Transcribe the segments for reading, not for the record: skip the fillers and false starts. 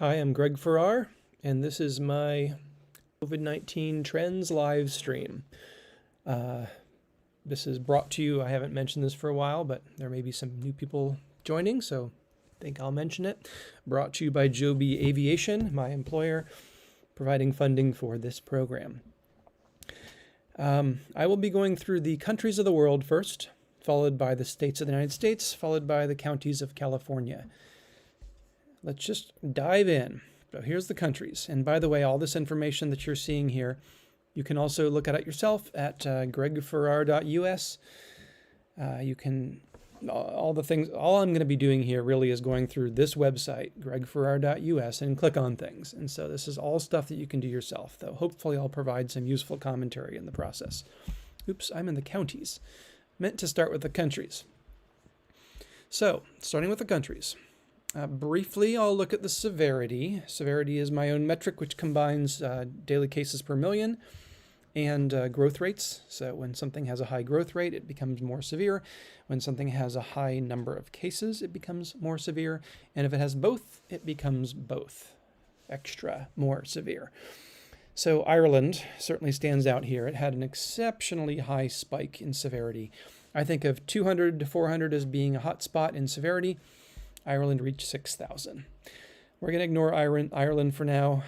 Hi, I'm Greg Farrar, and this is my COVID-19 Trends live stream. This is brought to you, I haven't mentioned this for a while, but there may be some new people joining, so I think I'll mention it. Brought to you by Joby Aviation, my employer, providing funding for this program. I will be going through the countries of the world first, followed by the states of the United States, followed by the counties of California. Let's just dive in. So here's the countries. And by the way, all this information that you're seeing here, you can also look at it yourself at gregfarrar.us. You can, all I'm going to be doing here really is going through this website, gregfarrar.us, and click on things. And so this is all stuff that you can do yourself, though hopefully I'll provide some useful commentary in the process. Oops, I'm in the counties. Meant to start with the countries. So, starting with the countries. Briefly, I'll look at the severity. Severity is my own metric, which combines daily cases per million and growth rates. So when something has a high growth rate, it becomes more severe. When something has a high number of cases, it becomes more severe. And if it has both, it becomes both extra more severe. So Ireland certainly stands out here. It had an exceptionally high spike in severity. I think of 200 to 400 as being a hot spot in severity. Ireland reached 6,000. We're going to ignore Ireland for now,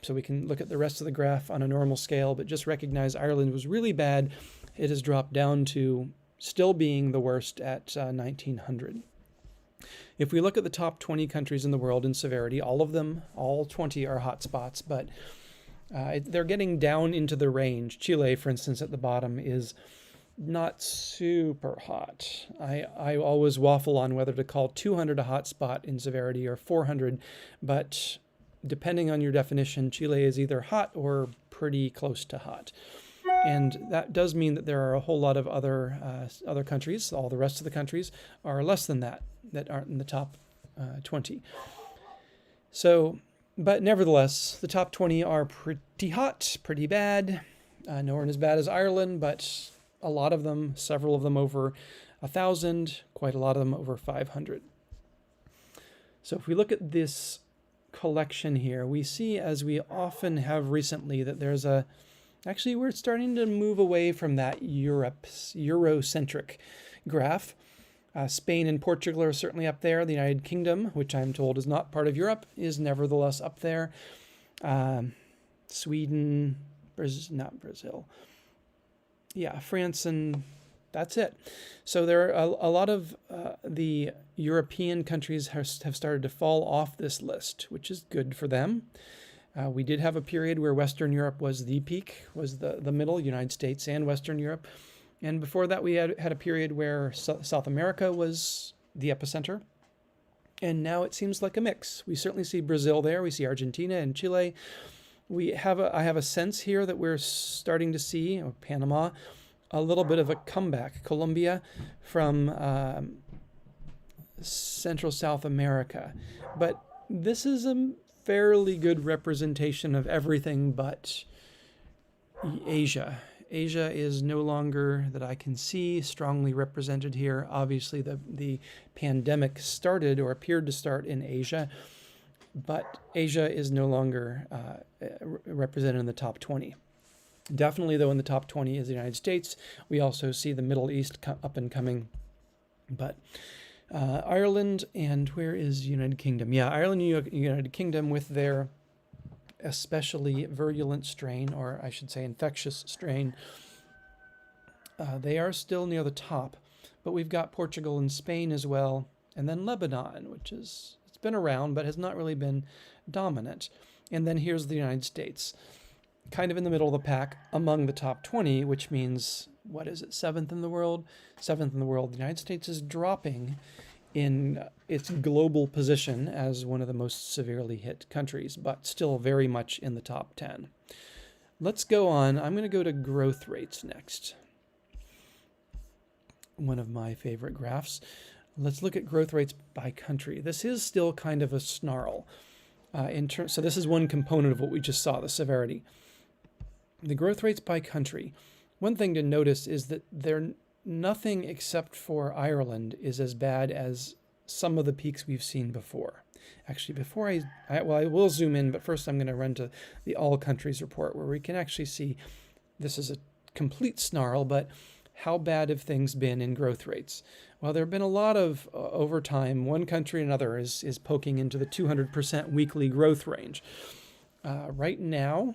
so we can look at the rest of the graph on a normal scale, but just recognize Ireland was really bad. It has dropped down to still being the worst at 1,900. If we look at the top 20 countries in the world in severity, all 20 are hot spots, but they're getting down into the range. Chile, for instance, at the bottom is not super hot. I always waffle on whether to call 200 a hot spot in severity or 400, but depending on your definition, Chile is either hot or pretty close to hot. And that does mean that there are a whole lot of other countries, all the rest of the countries, are less than that aren't in the top 20. So, but nevertheless, the top 20 are pretty hot, pretty bad. Nowhere as bad as Ireland, but a lot of them, several of them over 1,000, quite a lot of them over 500. So if we look at this collection here, we see, as we often have recently, that there's actually we're starting to move away from that Eurocentric graph. Spain and Portugal are certainly up there. The United Kingdom, which I'm told is not part of Europe, is nevertheless up there. Sweden, not Brazil. Yeah, France, and that's it. So there are a lot of the European countries have started to fall off this list, which is good for them. We did have a period where Western Europe was the peak, was the middle, United States and Western Europe. And before that, we had a period where South America was the epicenter. And now it seems like a mix. We certainly see Brazil there. We see Argentina and Chile. I have a sense here that we're starting to see, or Panama, a little bit of a comeback. Colombia from Central South America. But this is a fairly good representation of everything but Asia. Asia is no longer, that I can see, strongly represented here. Obviously, the pandemic started or appeared to start in Asia. But Asia is no longer represented in the top 20. Definitely, though, in the top 20 is the United States. We also see the Middle East up and coming. But Ireland, and where is United Kingdom? Yeah, Ireland and United Kingdom, with their especially virulent strain, or I should say infectious strain, they are still near the top. But we've got Portugal and Spain as well, and then Lebanon, which is been around but has not really been dominant. And then here's the United States, kind of in the middle of the pack among the top 20, which means, what is it, seventh in the world? Seventh in the world. The United States is dropping in its global position as one of the most severely hit countries, but still very much in the top 10. Let's go on. I'm going to go to growth rates next. One of my favorite graphs. Let's look at growth rates by country. This is still kind of a snarl. So this is one component of what we just saw, the severity. The growth rates by country. One thing to notice is that nothing except for Ireland is as bad as some of the peaks we've seen before. Actually, before I will zoom in, but first I'm going to run to the all countries report where we can actually see this is a complete snarl, but how bad have things been in growth rates? Well, there have been a lot of, over time, one country or another is poking into the 200% weekly growth range. Right now,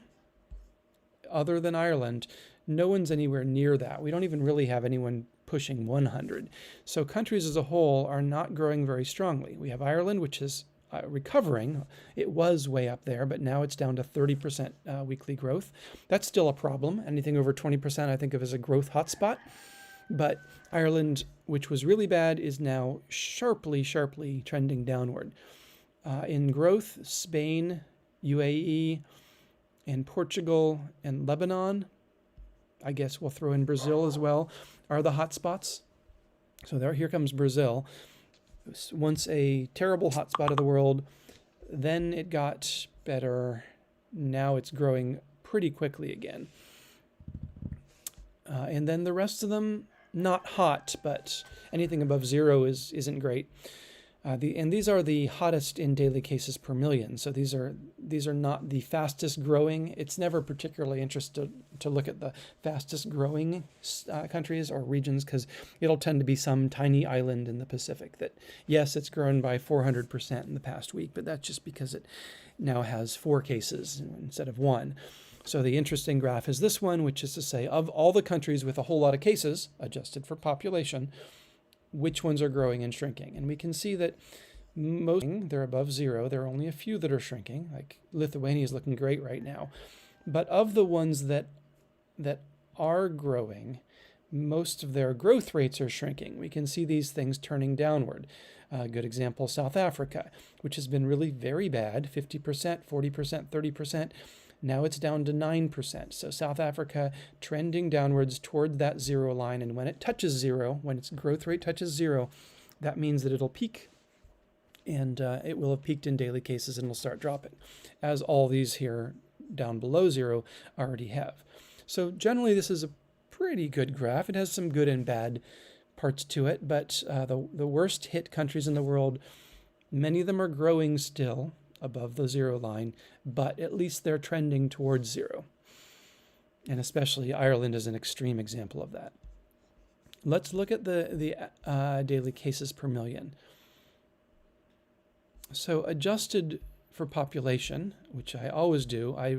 other than Ireland, no one's anywhere near that. We don't even really have anyone pushing 100. So countries as a whole are not growing very strongly. We have Ireland, which is recovering. It was way up there, but now it's down to 30% weekly growth. That's still a problem. Anything over 20% I think of as a growth hotspot. But Ireland, which was really bad, is now sharply trending downward. In growth, Spain, UAE, and Portugal and Lebanon, I guess we'll throw in Brazil as well, are the hotspots. So here comes Brazil. Once a terrible hotspot of the world, then it got better. Now it's growing pretty quickly again. And then the rest of them, not hot, but anything above 0 isn't great. And these are the hottest in daily cases per million. So these are not the fastest growing. It's never particularly interesting to look at the fastest growing countries or regions, because it'll tend to be some tiny island in the Pacific that, yes, it's grown by 400% in the past week, but that's just because it now has 4 cases instead of 1. So the interesting graph is this one, which is to say, of all the countries with a whole lot of cases, adjusted for population, which ones are growing and shrinking. And we can see that most, they're above 0. There are only a few that are shrinking, like Lithuania is looking great right now. But of the ones that are growing, most of their growth rates are shrinking. We can see these things turning downward. A good example, South Africa, which has been really very bad, 50%, 40%, 30%. Now it's down to 9%. So South Africa trending downwards toward that 0 line. And when it touches 0, when its growth rate touches 0, that means that it'll peak. And it will have peaked in daily cases and it'll start dropping, as all these here down below 0 already have. So generally, this is a pretty good graph. It has some good and bad parts to it. But the worst hit countries in the world, many of them are growing still above the 0 line, but at least they're trending towards 0. And especially Ireland is an extreme example of that. Let's look at the daily cases per million. So adjusted for population, which I always do, I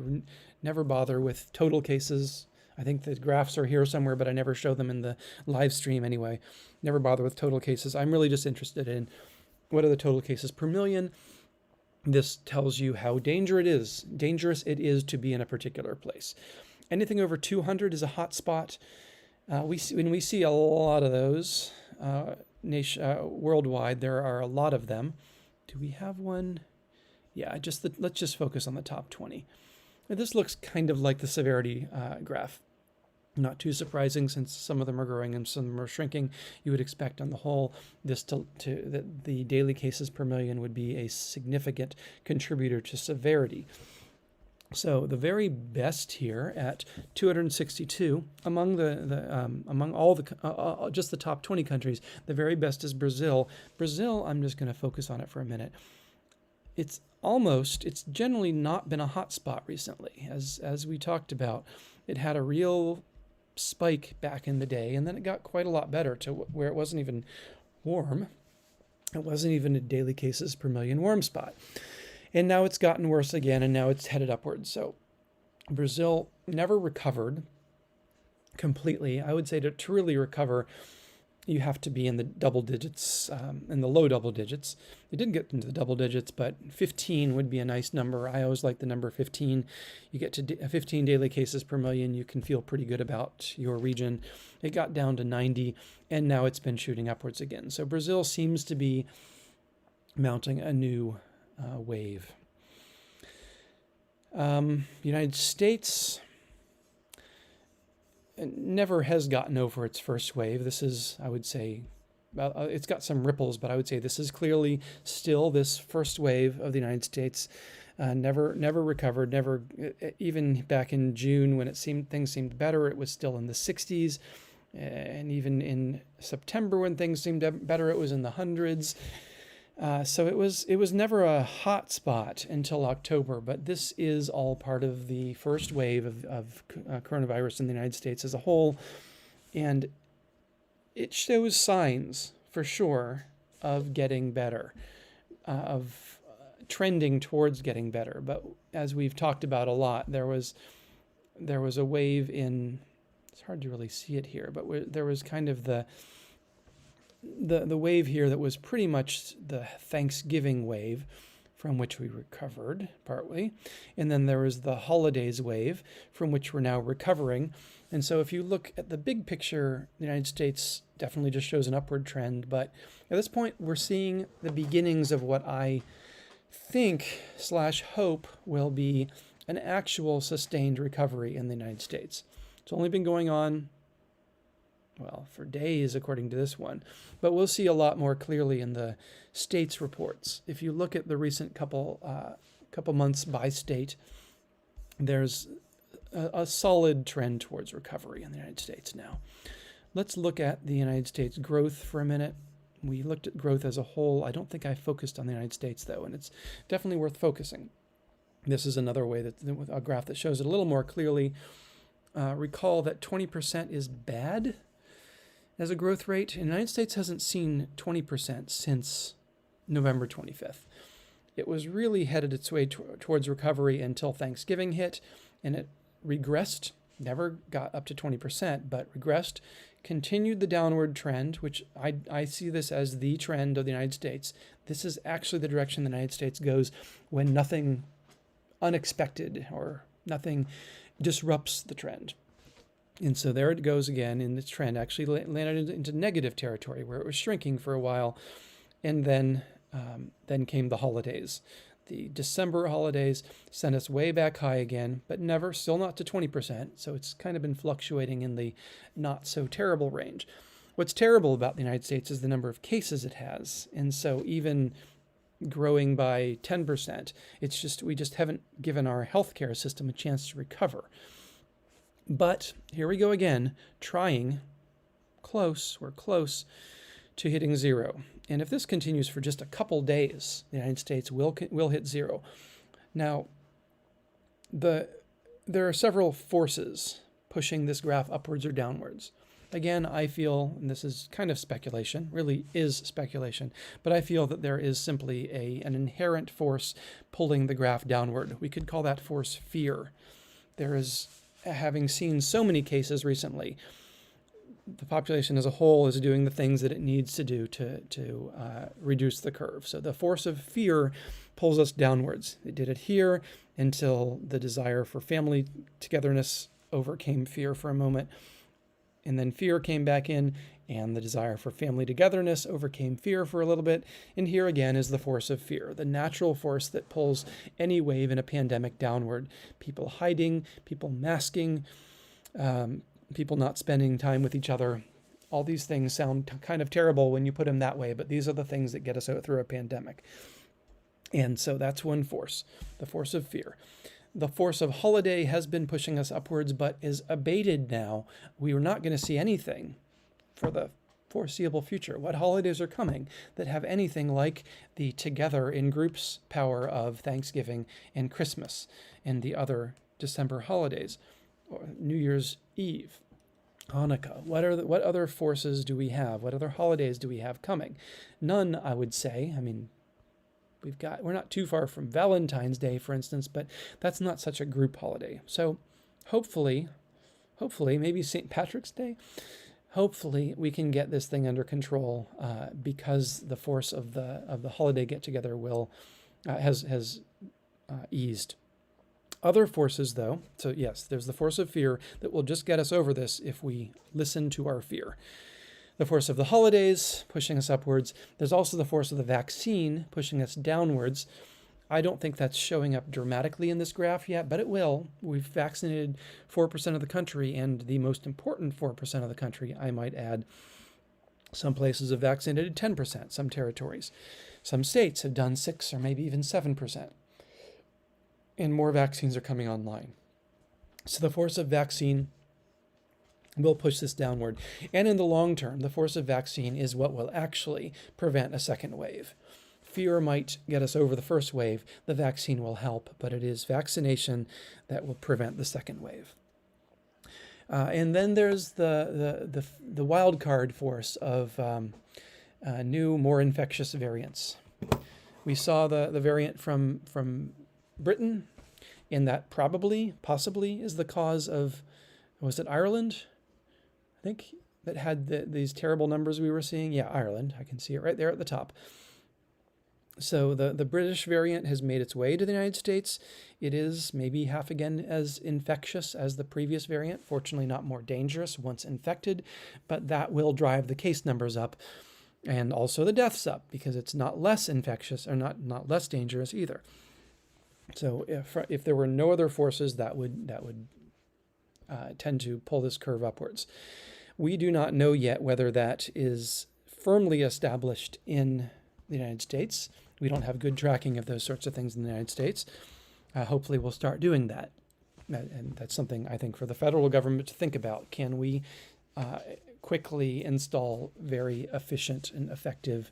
never bother with total cases. I think the graphs are here somewhere, but I never show them in the live stream anyway. Never bother with total cases. I'm really just interested in what are the total cases per million. This tells you how dangerous it is to be in a particular place. Anything over 200 is a hot spot. We see a lot of those worldwide. There are a lot of them. Do we have one? Yeah, let's just focus on the top 20. This looks kind of like the severity graph. Not too surprising, since some of them are growing and some of them are shrinking. You would expect on the whole that the daily cases per million would be a significant contributor to severity. So the very best here at 262 among among all the just the top 20 countries, the very best is Brazil. Brazil, I'm just going to focus on it for a minute. It's generally not been a hot spot recently, as we talked about. It had a real spike back in the day, and then it got quite a lot better to where it wasn't even warm. It wasn't even a daily cases per million warm spot. And now it's gotten worse again, and now it's headed upwards. So Brazil never recovered completely. I would say to really recover, you have to be in the double digits, in the low double digits. They didn't get into the double digits, but 15 would be a nice number. I always like the number 15. You get to 15 daily cases per million, you can feel pretty good about your region. It got down to 90, and now it's been shooting upwards again. So Brazil seems to be mounting a new wave. United States never has gotten over its first wave. This is, I would say, it's got some ripples, but I would say this is clearly still this first wave of the United States. Never recovered. Never, even back in June when things seemed better, it was still in the 60s, and even in September when things seemed better, it was in the hundreds. So it was never a hot spot until October, but this is all part of the first wave of coronavirus in the United States as a whole, and it shows signs for sure of getting better, of trending towards getting better. But as we've talked about a lot, there was a wave in. It's hard to really see it here, but there was kind of the wave here that was pretty much the Thanksgiving wave, from which we recovered partly. And then there was the holidays wave, from which we're now recovering. And so if you look at the big picture, the United States definitely just shows an upward trend. But at this point, we're seeing the beginnings of what I think / hope will be an actual sustained recovery in the United States. It's only been going on, well, for days, according to this one, but we'll see a lot more clearly in the states' reports. If you look at the recent couple months by state, there's a solid trend towards recovery in the United States now. Let's look at the United States growth for a minute. We looked at growth as a whole. I don't think I focused on the United States, though, and it's definitely worth focusing. This is another way that a graph that shows it a little more clearly. Recall that 20% is bad as a growth rate. The United States hasn't seen 20% since November 25th. It was really headed its way towards recovery until Thanksgiving hit, and it regressed, never got up to 20%, but regressed, continued the downward trend, which I see this as the trend of the United States. This is actually the direction the United States goes when nothing unexpected or nothing disrupts the trend. And so there it goes again, and this trend actually landed into negative territory where it was shrinking for a while. And then came the holidays. The December holidays sent us way back high again, but still not to 20%. So it's kind of been fluctuating in the not so terrible range. What's terrible about the United States is the number of cases it has. And so even growing by 10%, we just haven't given our healthcare system a chance to recover. But here we go again, trying we're close to hitting zero. And if this continues for just a couple days, the United States will hit zero. Now, there are several forces pushing this graph upwards or downwards. Again, I feel, and this is kind of speculation, really is speculation, but I feel that there is simply an inherent force pulling the graph downward. We could call that force fear. There is, having seen so many cases recently, the population as a whole is doing the things that it needs to do to reduce the curve. So the force of fear pulls us downwards. It did it here until the desire for family togetherness overcame fear for a moment. And then fear came back in, and the desire for family togetherness overcame fear for a little bit. And here again is the force of fear, the natural force that pulls any wave in a pandemic downward. People hiding, people masking, people not spending time with each other. All these things sound kind of terrible when you put them that way, but these are the things that get us out through a pandemic. And so that's one force, the force of fear. The force of holiday has been pushing us upwards, but is abated now. We are not going to see anything for the foreseeable future. What holidays are coming that have anything like the together in groups power of Thanksgiving and Christmas and the other December holidays, or New Year's Eve, Hanukkah? What other forces do we have? What other holidays do we have coming? None, I would say. I mean, we're not too far from Valentine's Day, for instance, but that's not such a group holiday. So hopefully, maybe St. Patrick's Day, hopefully we can get this thing under control because the force of the holiday get-together has eased. Other forces, though, so yes, there's the force of fear that will just get us over this if we listen to our fear. The force of the holidays pushing us upwards. There's also the force of the vaccine pushing us downwards. I don't think that's showing up dramatically in this graph yet, but it will. We've vaccinated 4% of the country, and the most important 4% of the country, I might add. Some places have vaccinated 10%, some territories. Some states have done 6 or maybe even 7%. And more vaccines are coming online. So the force of vaccine will push this downward. And in the long term, the force of vaccine is what will actually prevent a second wave. fear might get us over the first wave, the vaccine will help, but it is vaccination that will prevent the second wave. And then there's the wild card force of new, more infectious variants. We saw the variant from Britain, and that possibly is the cause of, was it Ireland? I think that had these terrible numbers we were seeing. Yeah, Ireland. I can see it right there at the top. So the British variant has made its way to the United States. It is maybe half again as infectious as the previous variant. Fortunately, not more dangerous once infected, but that will drive the case numbers up and also the deaths up because it's not less infectious or not less dangerous either. So if there were no other forces, that would tend to pull this curve upwards. We do not know yet whether that is firmly established in the United States. We don't have good tracking of those sorts of things in the United States. Hopefully we'll start doing that. And that's something I think for the federal government to think about. Can we quickly install very efficient and effective,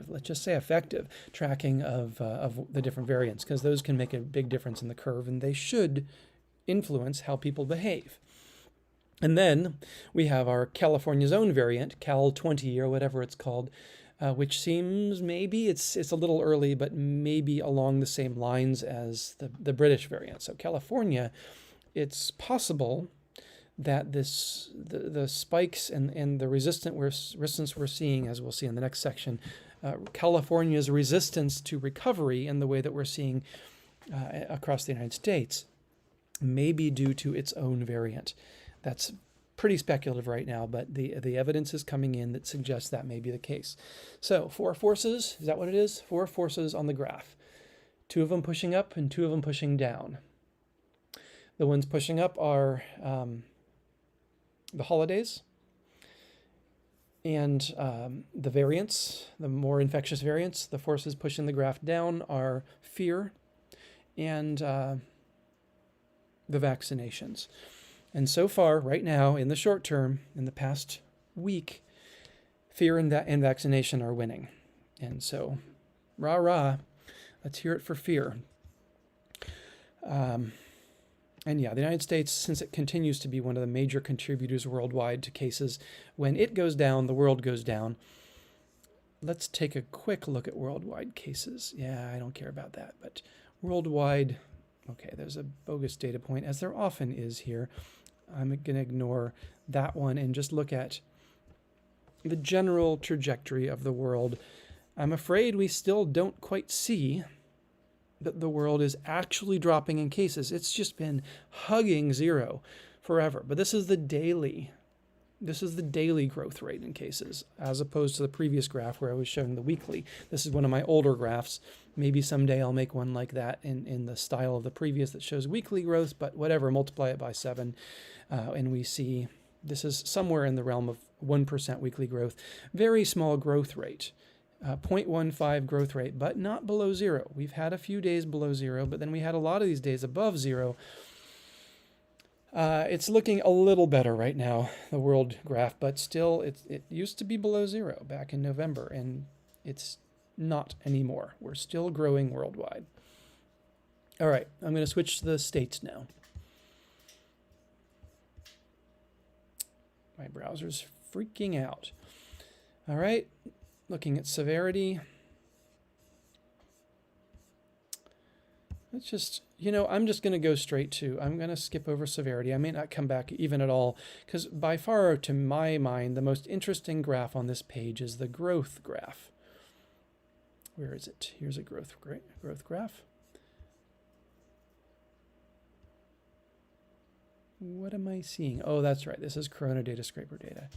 let's just say effective, tracking of the different variants? Because those can make a big difference in the curve, and they should influence how people behave. And then we have our California's own variant, Cal 20 or whatever it's called, which seems maybe it's a little early, but maybe along the same lines as the British variant. So California, it's possible that the spikes and the resistance we're seeing, as we'll see in the next section, California's resistance to recovery in the way that we're seeing across the United States may be due to its own variant. That's pretty speculative right now, but the evidence is coming in that suggests that may be the case. So 4 forces, is that what it is? 4 forces on the graph. 2 of them pushing up and 2 of them pushing down. The ones pushing up are the holidays and the variants, the more infectious variants. The forces pushing the graph down are fear and the vaccinations. And so far, right now, in the short term, in the past week, fear and vaccination are winning. And so, rah, rah, let's hear it for fear. And yeah, the United States, since it continues to be one of the major contributors worldwide to cases, when it goes down, the world goes down. Let's take a quick look at worldwide cases. Yeah, I don't care about that, but worldwide, okay, there's a bogus data point, as there often is here. I'm going to ignore that one and just look at the general trajectory of the world. I'm afraid we still don't quite see that the world is actually dropping in cases. It's just been hugging zero forever. But this is the daily growth rate in cases, as opposed to the previous graph where I was showing the weekly. This is one of my older graphs. Maybe someday I'll make one like that in the style of the previous that shows weekly growth, but whatever, multiply it by 7. And we see this is somewhere in the realm of 1% weekly growth. Very small growth rate, 0.15 growth rate, but not below 0. We've had a few days below 0, but then we had a lot of these days above 0. It's looking a little better right now, the world graph, but still it used to be below 0 back in November, and it's not anymore. We're still growing worldwide. All right, I'm going to switch to the states now. My browser's freaking out. All right, looking at severity. Let's just, I'm just going to go straight to, I'm going to skip over severity. I may not come back even at all, because by far, to my mind, the most interesting graph on this page is the growth graph. Where is it? Here's a growth graph. What am I seeing? Oh, that's right. This is Corona data scraper data.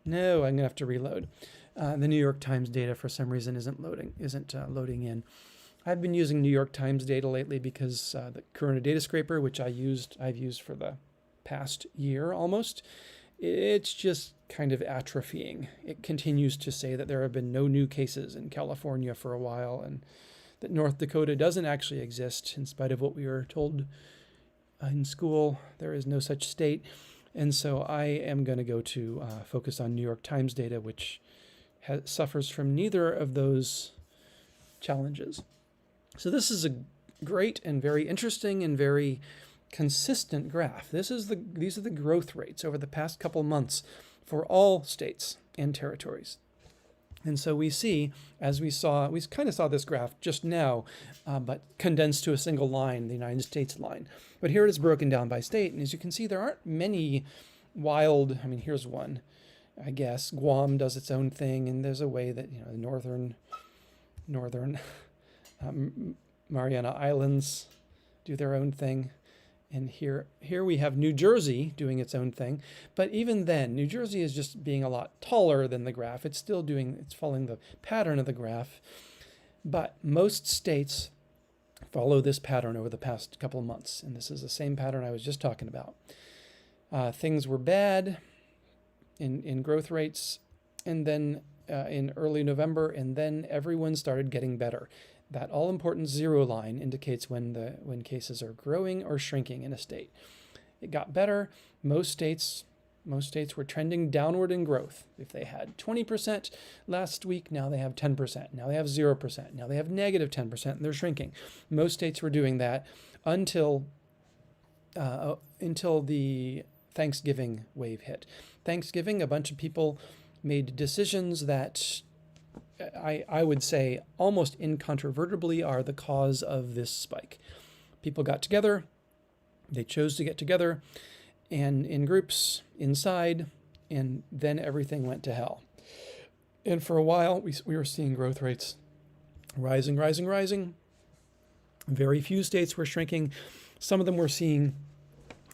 No, I'm going to have to reload. The New York Times data, for some reason, isn't loading in. I've been using New York Times data lately because the Corona data scraper, which I've used for the past year almost, it's just kind of atrophying. It continues to say that there have been no new cases in California for a while, and that North Dakota doesn't actually exist, in spite of what we were told in school. There is no such state. And so I am going to go to focus on New York Times data, which suffers from neither of those challenges. So this is a great and very interesting and very consistent graph. These are the growth rates over the past couple months for all states and territories. And so we see, as we kind of saw this graph just now, but condensed to a single line, the United States line. But here it is broken down by state. And as you can see, there aren't many wild, here's one, I guess. Guam does its own thing, and there's a way that, the northern Mariana Islands do their own thing. And here we have New Jersey doing its own thing. But even then, New Jersey is just being a lot taller than the graph. It's following the pattern of the graph. But most states follow this pattern over the past couple of months. And this is the same pattern I was just talking about. Things were bad in growth rates, and then in early November, and then everyone started getting better. That all-important zero line indicates when cases are growing or shrinking in a state. It got better. Most states were trending downward in growth. If they had 20% last week, now they have 10%. Now they have 0%. Now they have negative 10%, and they're shrinking. Most states were doing that until the Thanksgiving wave hit. Thanksgiving, a bunch of people made decisions that I would say almost incontrovertibly are the cause of this spike. People got together, they chose to get together, and in groups, inside, and then everything went to hell. And for a while, we were seeing growth rates rising. Very few states were shrinking. Some of them were seeing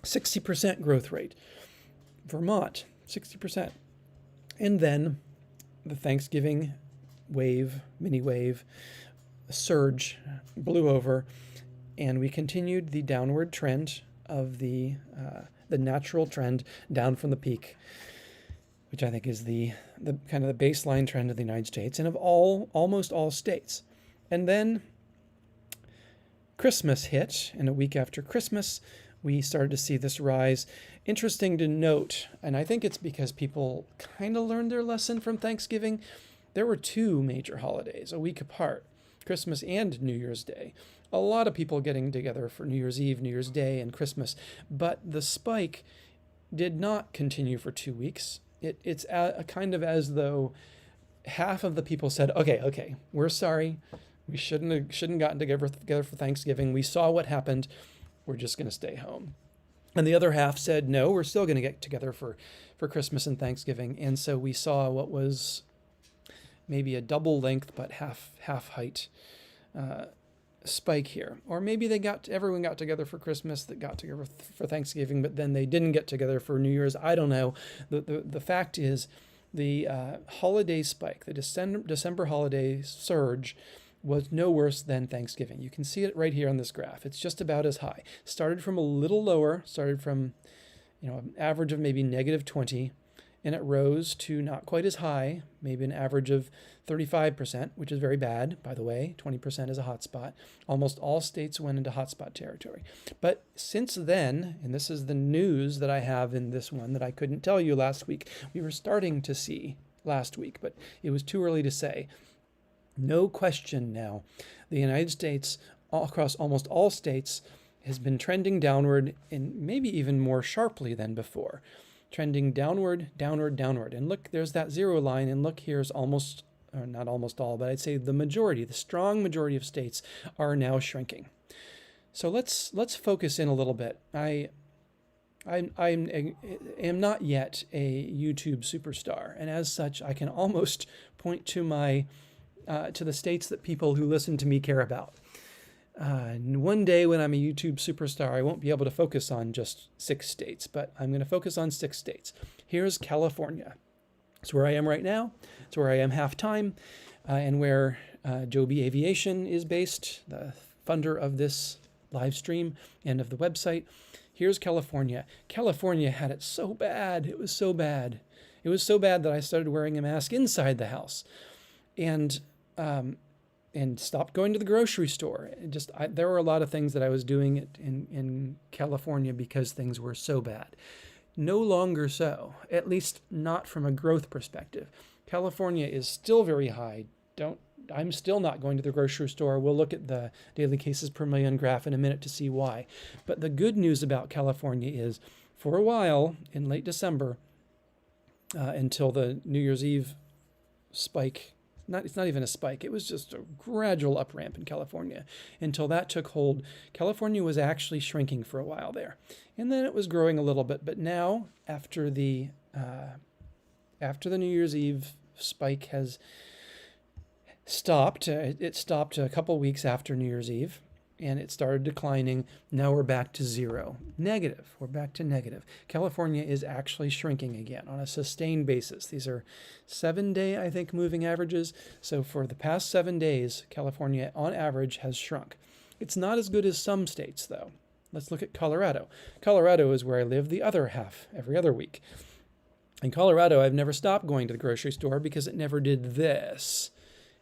60% growth rate. Vermont, 60%. And then the Thanksgiving mini wave, surge blew over, and we continued the downward trend of the natural trend down from the peak, which I think is the kind of the baseline trend of the United States and of almost all states. And then Christmas hit, and a week after Christmas, we started to see this rise. Interesting to note, and I think it's because people kind of learned their lesson from Thanksgiving. There were two major holidays, a week apart, Christmas and New Year's Day. A lot of people getting together for New Year's Eve, New Year's Day, and Christmas. But the spike did not continue for 2 weeks. It's kind of as though half of the people said, okay, we're sorry. We shouldn't have gotten together for Thanksgiving. We saw what happened. We're just going to stay home. And the other half said, no, we're still going to get together for Christmas and Thanksgiving. And so we saw what was maybe a double length but half height spike here. Or maybe everyone got together for Christmas, that got together for Thanksgiving, but then they didn't get together for New Year's. I don't know. The fact is the holiday spike, the December holiday surge, was no worse than Thanksgiving. You can see it right here on this graph. It's just about as high. Started from a little lower, an average of maybe negative 20, and it rose to not quite as high, maybe an average of 35%, which is very bad, by the way. 20% is a hotspot. Almost all states went into hotspot territory. But since then, and this is the news that I have in this one that I couldn't tell you last week, we were starting to see last week, but it was too early to say. No question now, the United States, across almost all states, has been trending downward, and maybe even more sharply than before. Trending downward. And look, there's that zero line, and look, here's almost, or not almost all, but I'd say the strong majority of states are now shrinking. So let's focus in a little bit. I am not yet a YouTube superstar, and as such, I can almost point to to the states that people who listen to me care about. One day when I'm a YouTube superstar, I won't be able to focus on just 6 states, but I'm going to focus on 6 states. Here's California. It's where I am right now. It's where I am half-time, and where Joby Aviation is based, the funder of this live stream and of the website. Here's California. California had it so bad. It was so bad. It was so bad that I started wearing a mask inside the house. And stopped going to the grocery store. There were a lot of things that I was doing in California because things were so bad. No longer so, at least not from a growth perspective. California is still very high. Don't I'm still not going to the grocery store. We'll look at the daily cases per million graph in a minute to see why. But the good news about California is, for a while in late December, until the New Year's Eve spike, it's not even a spike, it was just a gradual up ramp in California. Until that took hold, California was actually shrinking for a while there. And then it was growing a little bit. But now, after the New Year's Eve spike has stopped, it stopped a couple weeks after New Year's Eve, and it started declining. Now we're back to zero. Negative. We're back to negative. California is actually shrinking again on a sustained basis. These are 7-day, I think, moving averages. So for the past 7 days, California, on average, has shrunk. It's not as good as some states, though. Let's look at Colorado. Colorado is where I live the other half, every other week. In Colorado, I've never stopped going to the grocery store because it never did this.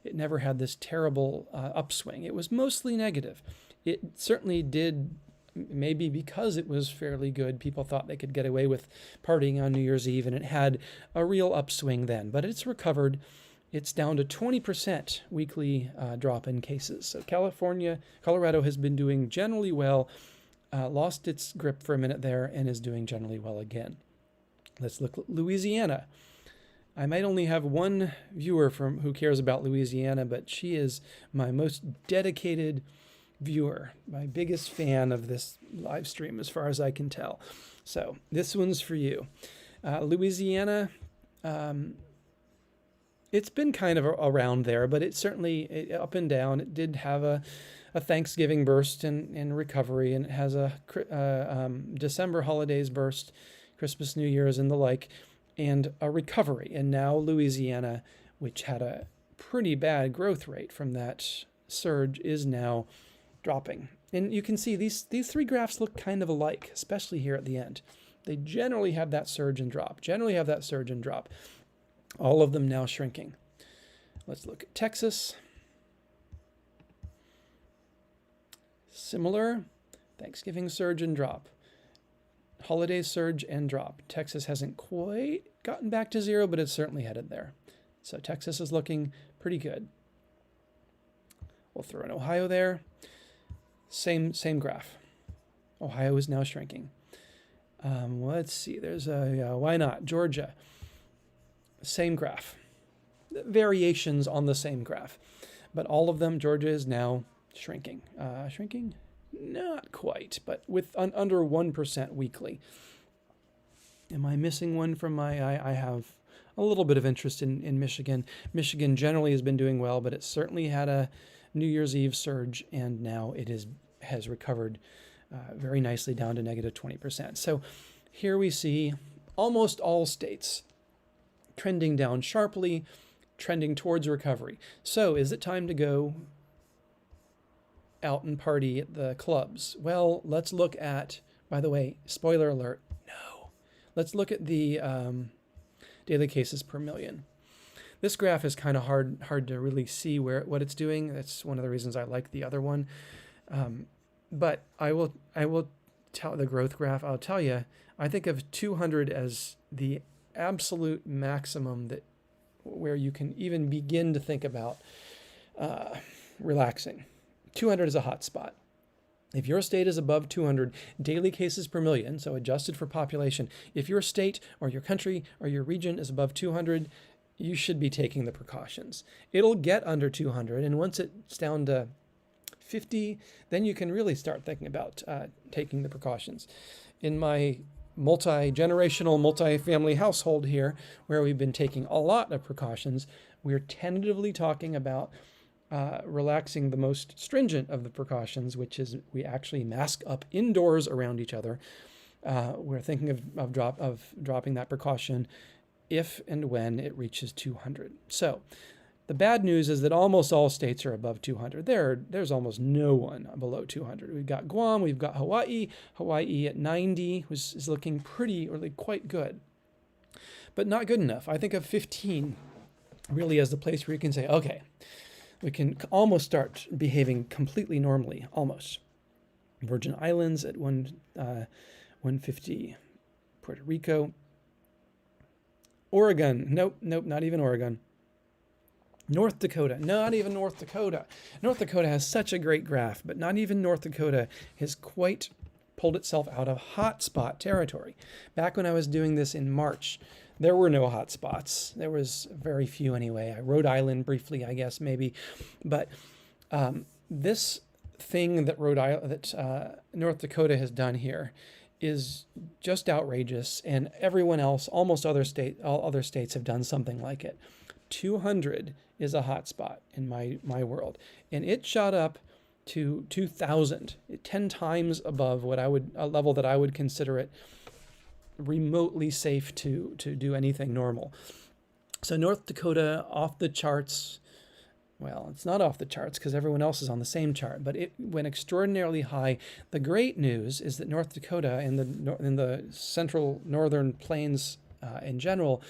It never had this terrible upswing. It was mostly negative. It certainly did, maybe because it was fairly good, people thought they could get away with partying on New Year's Eve, and it had a real upswing then. But it's recovered. It's down to 20% weekly drop in cases. So Colorado has been doing generally well, lost its grip for a minute there, and is doing generally well again. Let's look at Louisiana. I might only have one viewer who cares about Louisiana, but she is my most dedicated viewer, my biggest fan of this live stream as far as I can tell. So this one's for you. Louisiana, it's been kind of around there, but it certainly up and down. It did have a Thanksgiving burst in recovery, and it has a December holidays burst, Christmas, New Year's, and the like, and a recovery. And now Louisiana, which had a pretty bad growth rate from that surge, is now dropping. And you can see these three graphs look kind of alike, especially here at the end. They generally have that surge and drop, All of them now shrinking. Let's look at Texas. Similar, Thanksgiving surge and drop. Holiday surge and drop. Texas hasn't quite gotten back to zero, but it's certainly headed there. So Texas is looking pretty good. We'll throw in Ohio there. Same graph. Ohio is now shrinking. Let's see. There's why not? Georgia. Same graph. Variations on the same graph. But all of them, Georgia is now shrinking. Shrinking? Not quite, but with under 1% weekly. Am I missing one from I have a little bit of interest in Michigan. Michigan generally has been doing well, but it certainly had a New Year's Eve surge, and now it has recovered very nicely down to negative 20%. So here we see almost all states trending down sharply, trending towards recovery. So is it time to go out and party at the clubs? Well, let's look at, by the way, spoiler alert, no. Let's look at the daily cases per million. This graph is kind of hard to really see what it's doing. That's one of the reasons I like the other one. But I will tell the growth graph. I'll tell you, I think of 200 as the absolute maximum where you can even begin to think about relaxing. 200 is a hot spot. If your state is above 200 daily cases per million, so adjusted for population, if your state or your country or your region is above 200, you should be taking the precautions. It'll get under 200, and once it's down to 50, then you can really start thinking about taking the precautions. In my multi-generational, multi-family household here, where we've been taking a lot of precautions, we're tentatively talking about relaxing the most stringent of the precautions, which is we actually mask up indoors around each other. We're thinking of dropping that precaution if and when it reaches 200. So the bad news is that almost all states are above 200. There's almost no one below 200. We've got Guam, we've got Hawaii. Hawaii at 90 is looking quite good, but not good enough. I think of 15 really as the place where you can say, okay, we can almost start behaving completely normally, almost. Virgin Islands at 150. Puerto Rico. Oregon, nope, not even Oregon. North Dakota, not even North Dakota. North Dakota has such a great graph, but not even North Dakota has quite pulled itself out of hotspot territory. Back when I was doing this in March, there were no hotspots. There was very few anyway. Rhode Island briefly, I guess, maybe. But this thing that North Dakota has done here is just outrageous, and everyone else, all other states have done something like it. 200 is a hotspot in my world, and it shot up to 2,000, 10 times above a level that I would consider it remotely safe to do anything normal. So North Dakota off the charts. Well, it's not off the charts because everyone else is on the same chart, but it went extraordinarily high. The great news is that North Dakota in the central northern plains in general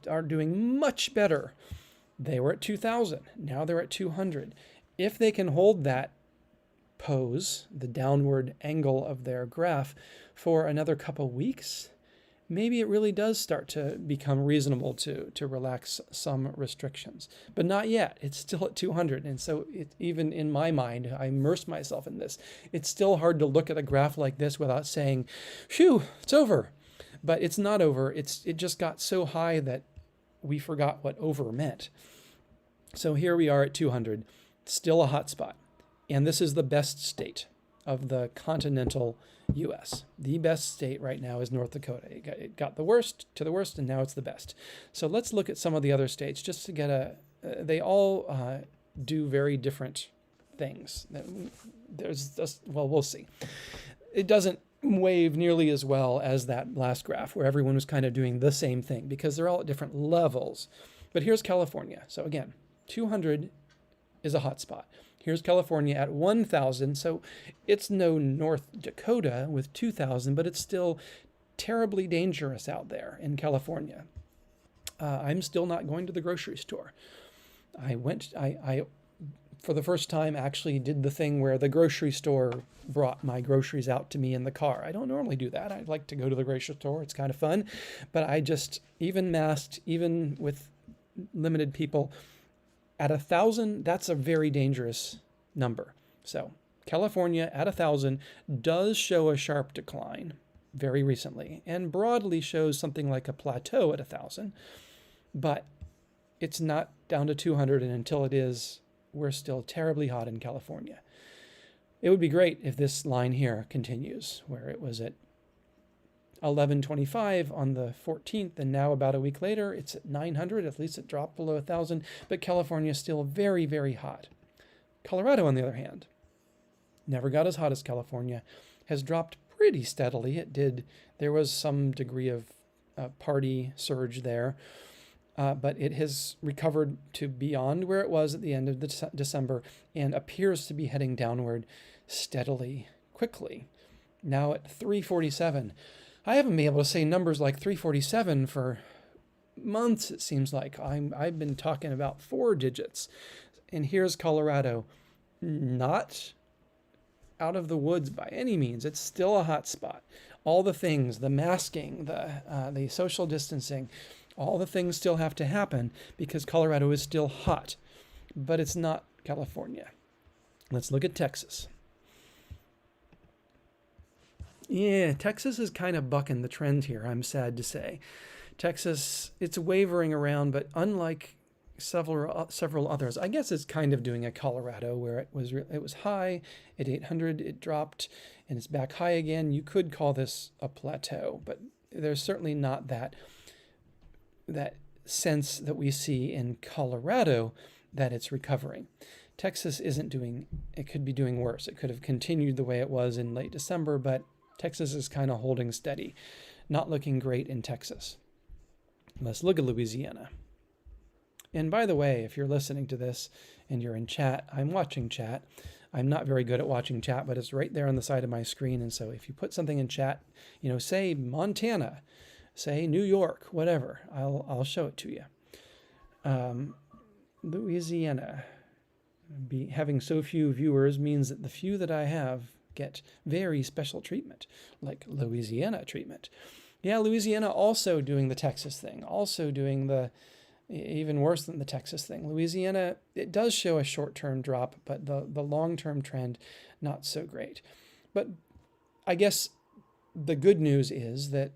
are doing much better. They were at 2,000. Now they're at 200. If they can hold that pose, the downward angle of their graph, for another couple weeks, maybe it really does start to become reasonable to relax some restrictions. But not yet. It's still at 200. And so even in my mind, I immerse myself in this. It's still hard to look at a graph like this without saying, phew, it's over. But it's not over. It just got so high that we forgot what over meant. So here we are at 200, still a hot spot. And this is the best state of the continental U.S. The best state right now is North Dakota. It got the worst to the worst, and now it's the best. So let's look at some of the other states just to get they all do very different things. We'll see. It doesn't wave nearly as well as that last graph where everyone was kind of doing the same thing because they're all at different levels. But here's California. So again, 200 is a hot spot. Here's California at 1,000. So it's no North Dakota with 2,000, but it's still terribly dangerous out there in California. I'm still not going to the grocery store. I for the first time, actually did the thing where the grocery store brought my groceries out to me in the car. I don't normally do that. I like to go to the grocery store. It's kind of fun. But I just, even masked, even with limited people, at 1,000, that's a very dangerous number. So California at 1,000 does show a sharp decline very recently and broadly shows something like a plateau at 1,000. But it's not down to 200, and until it is, we're still terribly hot in California. It would be great if this line here continues, where it was at 1125 on the 14th, and now about a week later, it's at 900. At least it dropped below 1,000, but California is still very, very hot. Colorado, on the other hand, never got as hot as California, has dropped pretty steadily. There was some degree of party surge there, but it has recovered to beyond where it was at the end of December and appears to be heading downward steadily, quickly. Now at 347. I haven't been able to say numbers like 347 for months, it seems like. I've been talking about 4 digits. And here's Colorado, not out of the woods by any means. It's still a hot spot. All the things, the masking, the social distancing, all the things still have to happen because Colorado is still hot, but it's not California. Let's look at Texas. Yeah, Texas is kind of bucking the trend here, I'm sad to say. Texas, it's wavering around, but unlike several others, I guess it's kind of doing a Colorado where it was high at 800, it dropped, and it's back high again. You could call this a plateau, but there's certainly not that sense that we see in Colorado that it's recovering. Texas isn't doing, it could be doing worse. It could have continued the way it was in late December, but Texas is kind of holding steady. Not looking great in Texas. Let's look at Louisiana. And by the way, if you're listening to this and you're in chat, I'm watching chat. I'm not very good at watching chat, but it's right there on the side of my screen. And so if you put something in chat, say Montana, say New York, whatever, I'll show it to you. Louisiana, having so few viewers means that the few that I have get very special treatment, like Louisiana treatment. Yeah, Louisiana also doing the Texas thing, also doing the even worse than the Texas thing. Louisiana, it does show a short-term drop, but the long-term trend, not so great. But I guess the good news is that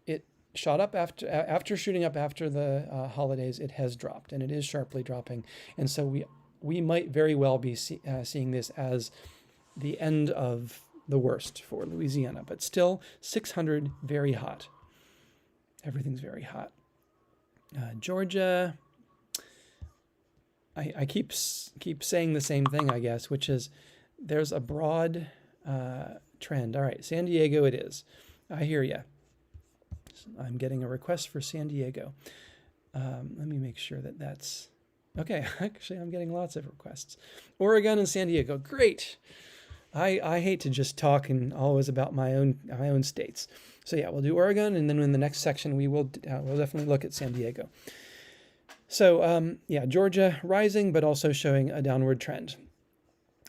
it shot up after shooting up after the holidays. It has dropped, and it is sharply dropping. And so we might very well be seeing this as the end of the worst for Louisiana, but still 600, very hot. Everything's very hot. Georgia, I keep saying the same thing, I guess, which is there's a broad trend. All right, San Diego it is. I hear you. I'm getting a request for San Diego. Let me make sure that that's... Okay, actually, I'm getting lots of requests. Oregon and San Diego, great. I hate to just talk and always about my own states. So yeah, we'll do Oregon, and then in the next section we'll definitely look at San Diego. So yeah, Georgia rising, but also showing a downward trend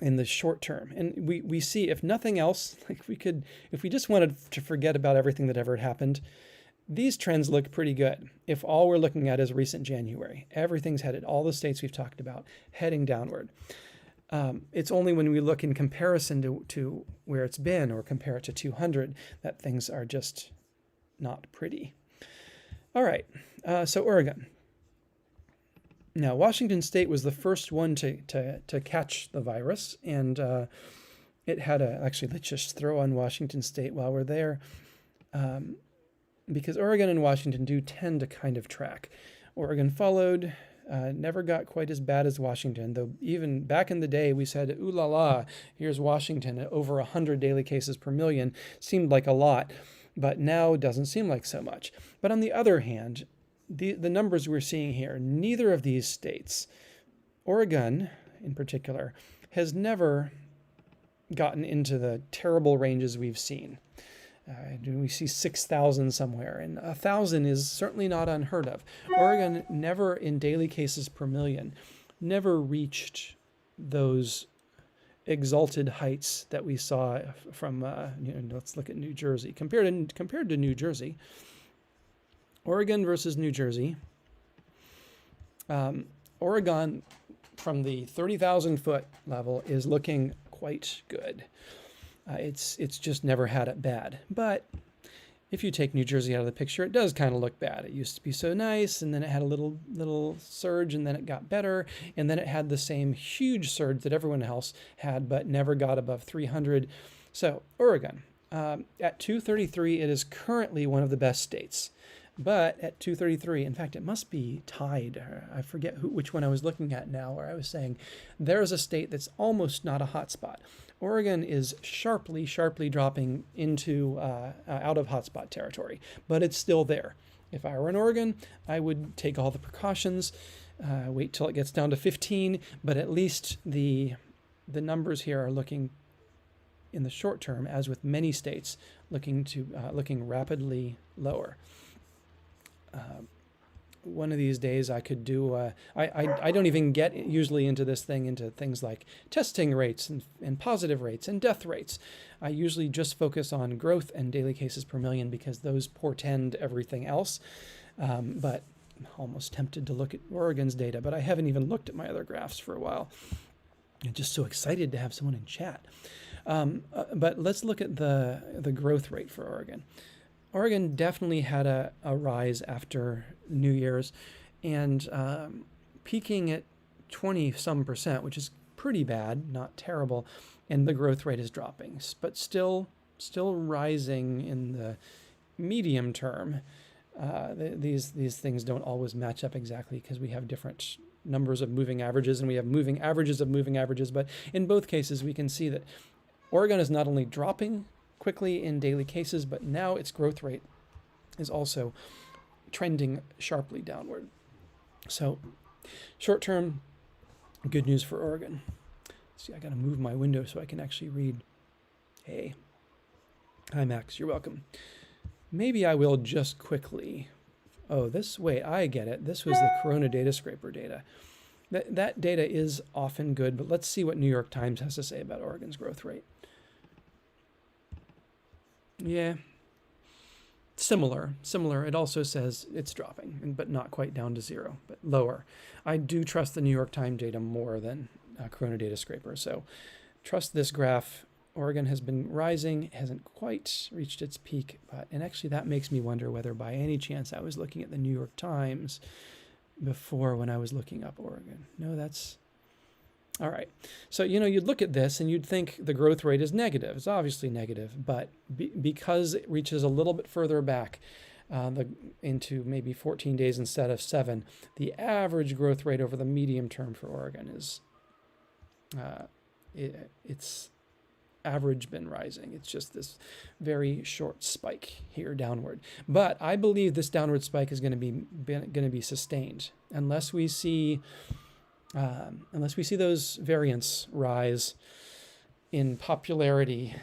in the short term. And we see, if nothing else, like if we just wanted to forget about everything that ever happened, these trends look pretty good. If all we're looking at is recent January, everything's headed, all the states we've talked about, heading downward. It's only when we look in comparison to where it's been or compare it to 200 that things are just not pretty. All right, so Oregon. Now, Washington State was the first one to catch the virus, and it had actually, let's just throw on Washington State while we're there, because Oregon and Washington do tend to kind of track. Oregon followed. Never got quite as bad as Washington, though even back in the day we said, ooh la la, here's Washington at over 100 daily cases per million. Seemed like a lot, but now doesn't seem like so much. But on the other hand, the numbers we're seeing here, neither of these states, Oregon in particular, has never gotten into the terrible ranges we've seen. We see 6,000 somewhere, and 1,000 is certainly not unheard of. Oregon never, in daily cases per million, never reached those exalted heights that we saw from, let's look at New Jersey. Compared to New Jersey, Oregon versus New Jersey, Oregon from the 30,000 foot level is looking quite good. It's just never had it bad. But if you take New Jersey out of the picture, it does kind of look bad. It used to be so nice, and then it had a little surge, and then it got better, and then it had the same huge surge that everyone else had, but never got above 300. So Oregon, at 233, it is currently one of the best states. But at 233, in fact, it must be tied. I forget which one I was looking at now, where I was saying there's a state that's almost not a hotspot. Oregon is sharply dropping into out of hotspot territory, but it's still there. If I were in Oregon, I would take all the precautions, wait till it gets down to 15, but at least the numbers here are looking, in the short term, as with many states, looking rapidly lower. One of these days I could do, I don't even get usually into things like testing rates and positive rates and death rates. I usually just focus on growth and daily cases per million because those portend everything else. But I'm almost tempted to look at Oregon's data, but I haven't even looked at my other graphs for a while. I'm just so excited to have someone in chat. But let's look at the growth rate for Oregon. Oregon definitely had a rise after New Year's, and peaking at 20-some%, which is pretty bad, not terrible, and the growth rate is dropping, but still rising in the medium term. These things don't always match up exactly because we have different numbers of moving averages, and we have moving averages of moving averages, but in both cases we can see that Oregon is not only dropping quickly in daily cases, but now its growth rate is also trending sharply downward. So short term, good news for Oregon. See, I got to move my window so I can actually read. Hey. Hi, Max. You're welcome. Maybe I will just quickly. Oh, wait, I get it. This was the Corona Data Scraper data. That data is often good, but let's see what New York Times has to say about Oregon's growth rate. Yeah. Similar. It also says it's dropping, but not quite down to zero, but lower. I do trust the New York Times data more than Corona Data Scraper. So trust this graph. Oregon has been rising, hasn't quite reached its peak, and actually that makes me wonder whether by any chance I was looking at the New York Times before when I was looking up Oregon. No, that's all right. So, you'd look at this and you'd think the growth rate is negative. It's obviously negative, but because it reaches a little bit further back into maybe 14 days instead of 7, the average growth rate over the medium term for Oregon is, it's average been rising. It's just this very short spike here downward. But I believe this downward spike is going to be sustained unless we see those variants rise in popularity.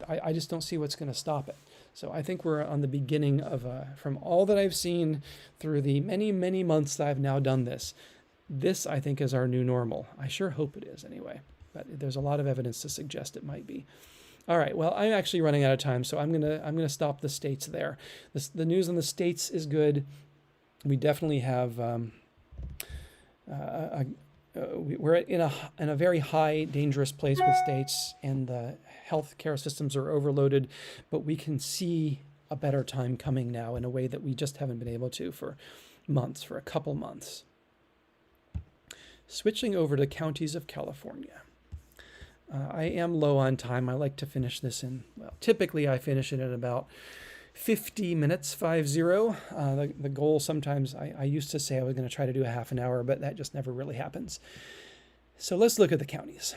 I just don't see what's going to stop it. So I think we're on the beginning of from all that I've seen through the many, many months that I've now done this I think is our new normal. I sure hope it is anyway, but there's a lot of evidence to suggest it might be. All right, well, I'm actually running out of time, so I'm gonna stop the states there. The news on the states is good. We definitely have we're in a very high dangerous place with states, and the healthcare systems are overloaded, but we can see a better time coming now in a way that we just haven't been able to for a couple months. Switching over to counties of California. I am low on time. I like to finish this typically I finish it at about 50 minutes, 50. The goal sometimes, I used to say I was going to try to do a half an hour, but that just never really happens. So let's look at the counties.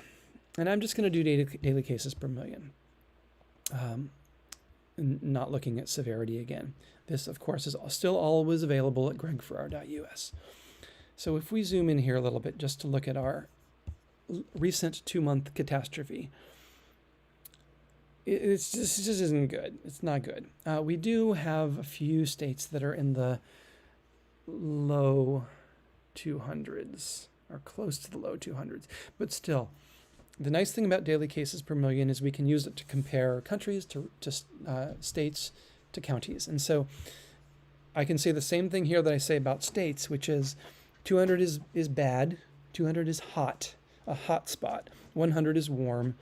And I'm just going to do daily cases per million, not looking at severity again. This, of course, is still always available at gregfarrar.us. So if we zoom in here a little bit just to look at our recent 2-month catastrophe, this just isn't good. It's not good. We do have a few states that are in the low 200s or close to the low 200s, but still, the nice thing about daily cases per million is we can use it to compare countries to states to counties. And so I can say the same thing here that I say about states, which is 200 is bad, 200 is hot, a hot spot, 100 is warm,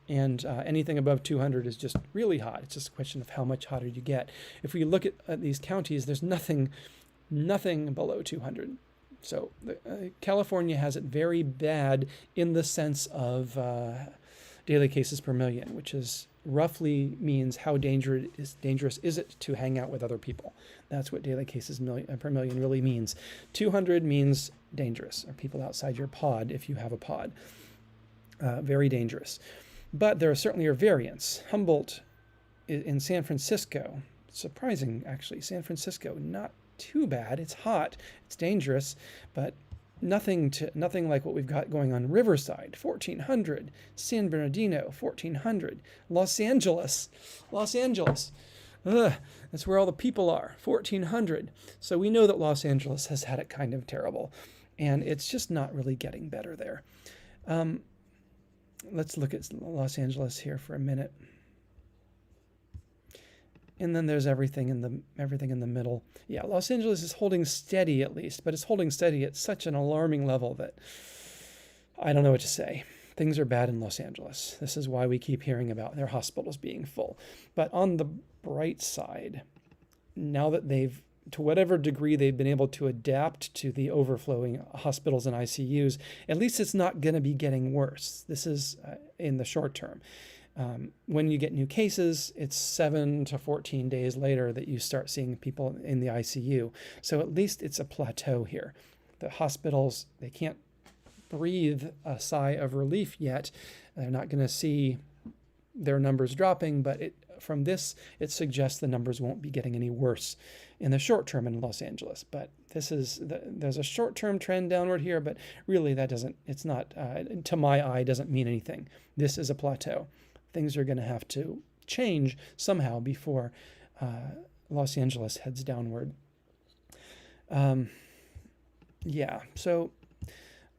and anything above 200 is just really hot. It's just a question of how much hotter you get. If we look at these counties, there's nothing below 200. So California has it very bad in the sense of daily cases per million, which is roughly means how dangerous is it to hang out with other people. That's what daily cases per million really means. 200 means dangerous, or people outside your pod if you have a pod. Very dangerous. But there certainly are variants. Humboldt in San Francisco, surprising actually, San Francisco, not too bad. It's hot, it's dangerous, but nothing like what we've got going on Riverside, 1400, San Bernardino, 1400, Los Angeles. That's where all the people are, 1400. So we know that Los Angeles has had it kind of terrible, and it's just not really getting better there. Let's look at Los Angeles here for a minute. And then there's everything in the middle. Yeah, Los Angeles is holding steady at least, but it's holding steady at such an alarming level that I don't know what to say. Things are bad in Los Angeles. This is why we keep hearing about their hospitals being full. But on the bright side, now that to whatever degree they've been able to adapt to the overflowing hospitals and ICUs, at least it's not going to be getting worse. This is in the short term. When you get new cases, it's 7 to 14 days later that you start seeing people in the ICU. So at least it's a plateau here. The hospitals, they can't breathe a sigh of relief yet. They're not going to see their numbers dropping, but from this, it suggests the numbers won't be getting any worse in the short term in Los Angeles. But there's a short-term trend downward here, but really it's not, to my eye, doesn't mean anything. This is a plateau. Things are going to have to change somehow before Los Angeles heads downward. So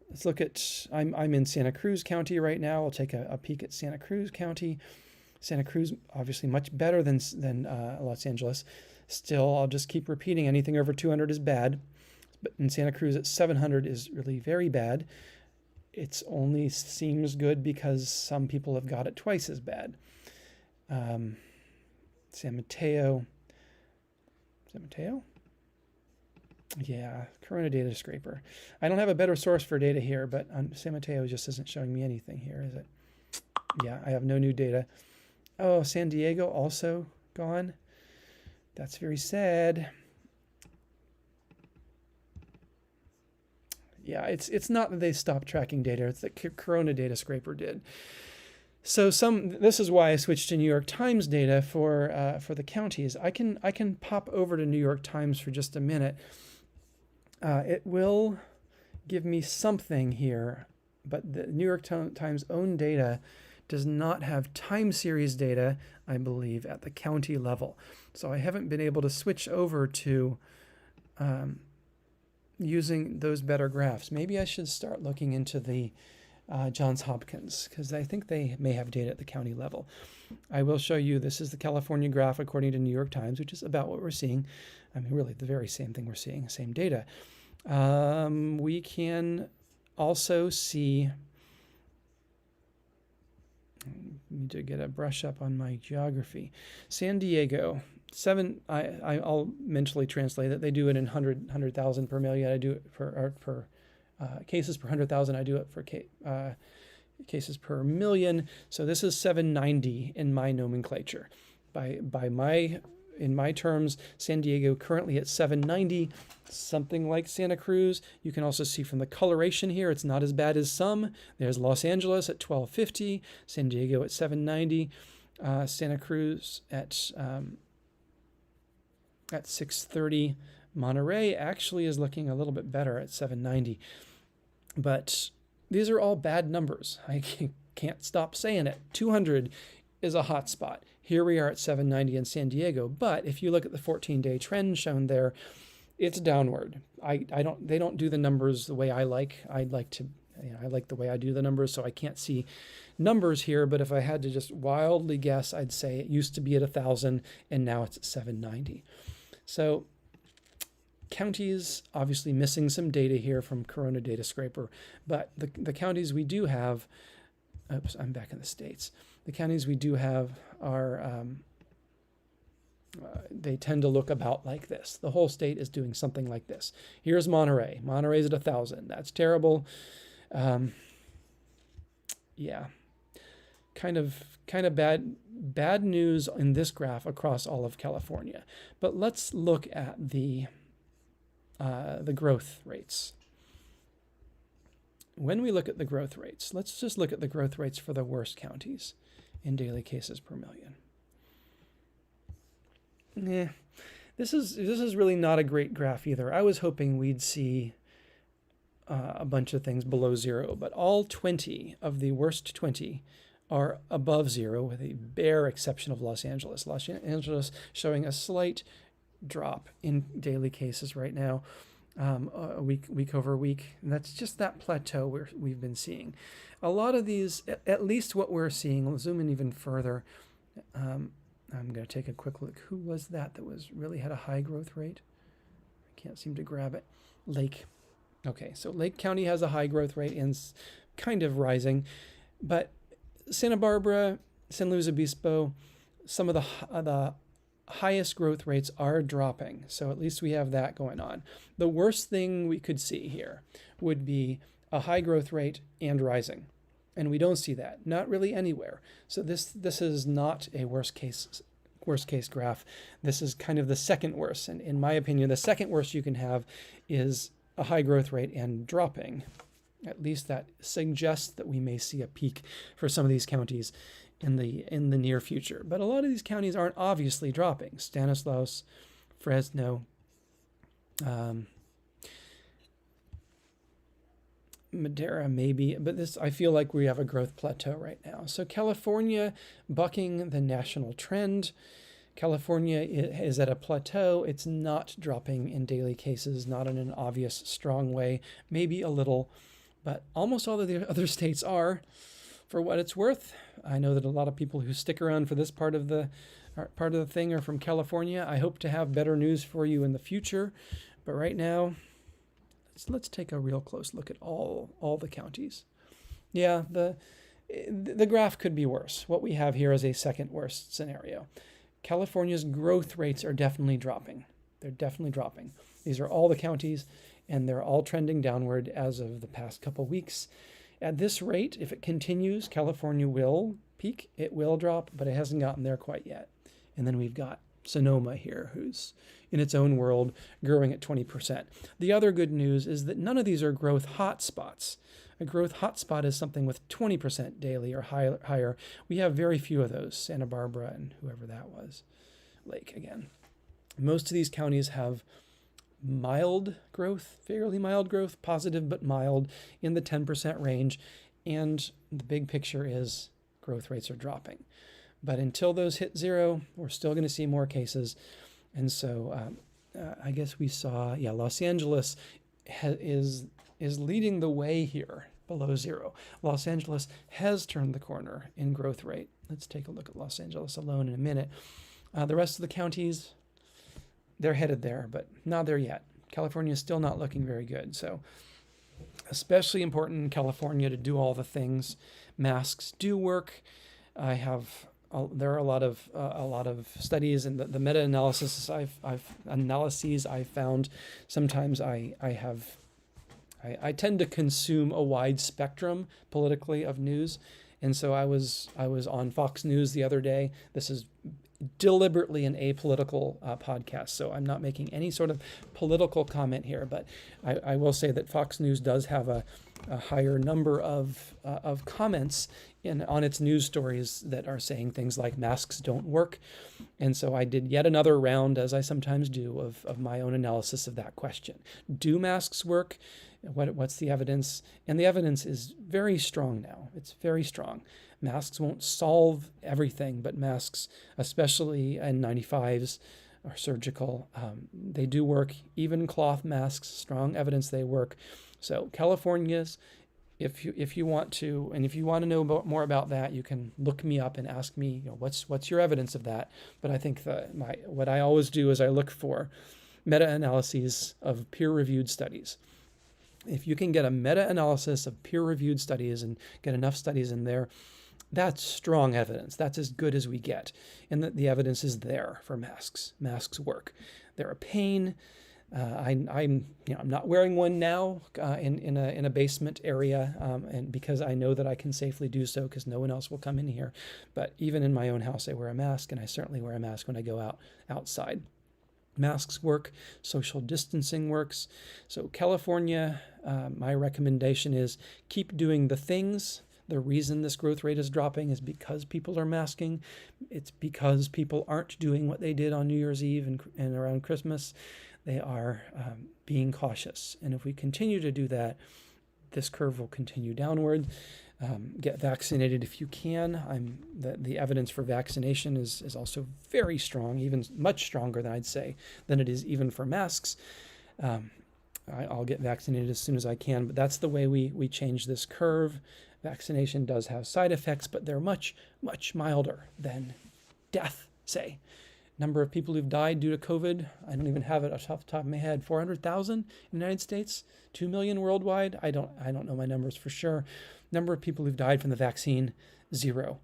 let's look at, I'm in Santa Cruz County right now. I'll take a peek at Santa Cruz County. Santa Cruz, obviously much better than Los Angeles. Still, I'll just keep repeating, anything over 200 is bad. But in Santa Cruz at 700 is really very bad. It only seems good because some people have got it twice as bad. San Mateo. Yeah, Corona data scraper. I don't have a better source for data here, but San Mateo just isn't showing me anything here, is it? Yeah, I have no new data. Oh, San Diego also gone. That's very sad. Yeah, it's not that they stopped tracking data, it's that Corona data scraper did. So this is why I switched to New York Times data for the counties. I can pop over to New York Times for just a minute. It will give me something here, but the New York Times own data does not have time series data, I believe, at the county level. So I haven't been able to switch over to using those better graphs. Maybe I should start looking into the Johns Hopkins, because I think they may have data at the county level. I will show you, this is the California graph according to New York Times, which is about what we're seeing. I mean, really the very same thing we're seeing, same data. We can also see, I need to get a brush up on my geography. San Diego, I'll mentally translate it. They do it in 100,000 per million. I do it for cases per 100,000. I do it for cases per million. So this is 790 in my nomenclature. In my terms, San Diego currently at 790, something like Santa Cruz. You can also see from the coloration here, it's not as bad as some. There's Los Angeles at 1250, San Diego at 790, Santa Cruz at 630. Monterey actually is looking a little bit better at 790. But these are all bad numbers. I can't stop saying it. 200 is a hot spot. Here we are at 790 in San Diego. But if you look at the 14-day trend shown there, it's downward. They don't do the numbers the way I like. I like the way I do the numbers, so I can't see numbers here. But if I had to just wildly guess, I'd say it used to be at 1,000 and now it's at 790. So counties, obviously missing some data here from Corona Data Scraper, but the counties we do have, oops, I'm back in the States. The counties we do have are, they tend to look about like this. The whole state is doing something like this. Here's Monterey. Monterey's at 1,000. That's terrible. Yeah, kind of bad news in this graph across all of California. But let's look at the growth rates. When we look at the growth rates, let's just look at the growth rates for the worst counties in daily cases per million. This is really not a great graph either. I was hoping we'd see a bunch of things below zero, but all 20 of the worst 20 are above zero, with a bare exception of Los Angeles. Los Angeles showing a slight drop in daily cases right now, week over week. And that's just that plateau we've been seeing. A lot of these, at least what we're seeing, we'll zoom in even further. I'm going to take a quick look. Who was that really had a high growth rate? I can't seem to grab it. Lake. Okay, so Lake County has a high growth rate and kind of rising, but Santa Barbara, San Luis Obispo, some of the highest growth rates are dropping. So at least we have that going on. The worst thing we could see here would be a high growth rate and rising. And we don't see that, not really anywhere. So this is not a worst case graph. This is kind of the second worst. And in my opinion, the second worst you can have is a high growth rate and dropping. At least that suggests that we may see a peak for some of these counties in the near future. But a lot of these counties aren't obviously dropping. Stanislaus, Fresno, Madera maybe, but I feel like we have a growth plateau right now. So California bucking the national trend. California is at a plateau. It's not dropping in daily cases, not in an obvious strong way, maybe a little, but almost all of the other states are. For what it's worth, I know that a lot of people who stick around for this part of the thing are from California. I hope to have better news for you in the future, but right now, let's take a real close look at all the counties. Yeah, the graph could be worse. What we have here is a second worst scenario. California's growth rates are definitely dropping. They're definitely dropping. These are all the counties, and they're all trending downward as of the past couple weeks. At this rate, if it continues, California will peak. It will drop, but it hasn't gotten there quite yet. And then we've got Sonoma here, who's in its own world growing at 20%. The other good news is that none of these are growth hotspots. A growth hotspot is something with 20% daily or higher. We have very few of those, Santa Barbara and whoever that was, Lake again. Most of these counties have mild growth, fairly mild growth, positive but mild, in the 10% range. And the big picture is growth rates are dropping. But until those hit zero, we're still going to see more cases. And so I guess we saw, Los Angeles is leading the way here below zero. Los Angeles has turned the corner in growth rate. Let's take a look at Los Angeles alone in a minute. The rest of the counties, they're headed there, but not there yet. California is still not looking very good. So especially important in California to do all the things. Masks do work. There are a lot of studies, and the meta-analysis I've found. Sometimes I tend to consume a wide spectrum politically of news, and so I was on Fox News the other day. This is deliberately an apolitical podcast, so I'm not making any sort of political comment here, but I will say that Fox News does have a higher number of comments on its news stories that are saying things like masks don't work. And so I did yet another round, as I sometimes do, of my own analysis of that question. Do masks work? What's the evidence? And the evidence is very strong now. It's very strong. Masks won't solve everything, but masks, especially N95s or surgical, they do work. Even cloth masks, strong evidence they work. So California's, if you want to, and if you want to know more about that, you can look me up and ask me, what's your evidence of that? But I think what I always do is I look for meta-analyses of peer-reviewed studies. If you can get a meta-analysis of peer-reviewed studies and get enough studies in there, that's strong evidence. That's as good as we get. And the evidence is there for masks. Masks work. They're a pain. I'm not wearing one now in a basement area, and because I know that I can safely do so because no one else will come in here. But even in my own house, I wear a mask, and I certainly wear a mask when I go outside. Masks work. Social distancing works. So California, my recommendation is keep doing the things. The reason this growth rate is dropping is because people are masking. It's because people aren't doing what they did on New Year's Eve and around Christmas. They are being cautious. And if we continue to do that, this curve will continue downward. Get vaccinated if you can. The evidence for vaccination is also very strong, even much stronger than I'd say than it is even for masks. I'll get vaccinated as soon as I can, but that's the way we change this curve. Vaccination does have side effects, but they're much, much milder than death, say. Number of people who've died due to COVID, I don't even have it off the top of my head. 400,000 in the United States, 2 million worldwide. I don't know my numbers for sure. Number of people who've died from the vaccine, 0.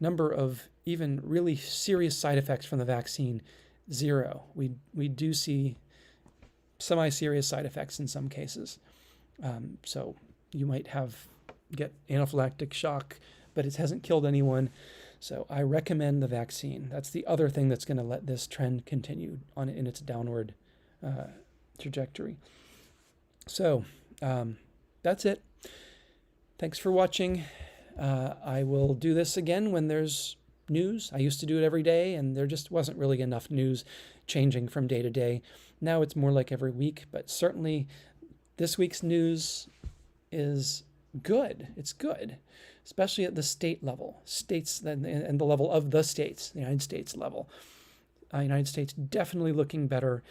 Number of even really serious side effects from the vaccine, 0. We do see semi-serious side effects in some cases. So you might get anaphylactic shock, but it hasn't killed anyone. So I recommend the vaccine. That's the other thing that's going to let this trend continue in its downward trajectory. So that's it. Thanks for watching. I will do this again when there's news. I used to do it every day, and there just wasn't really enough news changing from day to day. Now it's more like every week, but certainly this week's news is good. It's good, especially at the state level, and the level of the states, the United States level. United States definitely looking better,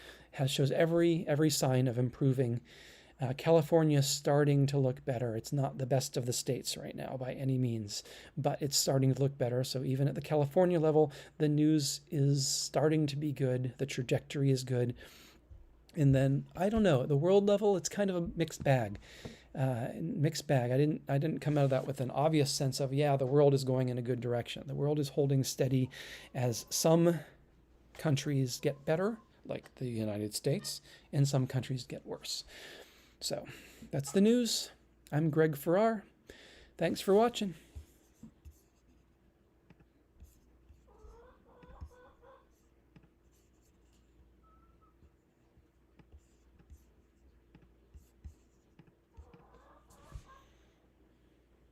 shows every sign of improving. California is starting to look better. It's not the best of the states right now by any means, but it's starting to look better. So even at the California level, the news is starting to be good. The trajectory is good. And then I don't know, at the world level, it's kind of a mixed bag. Mixed bag. I didn't come out of that with an obvious sense of, yeah, the world is going in a good direction. The world is holding steady as some countries get better, like the United States, and some countries get worse. So that's the news. I'm Greg Farrar. Thanks for watching.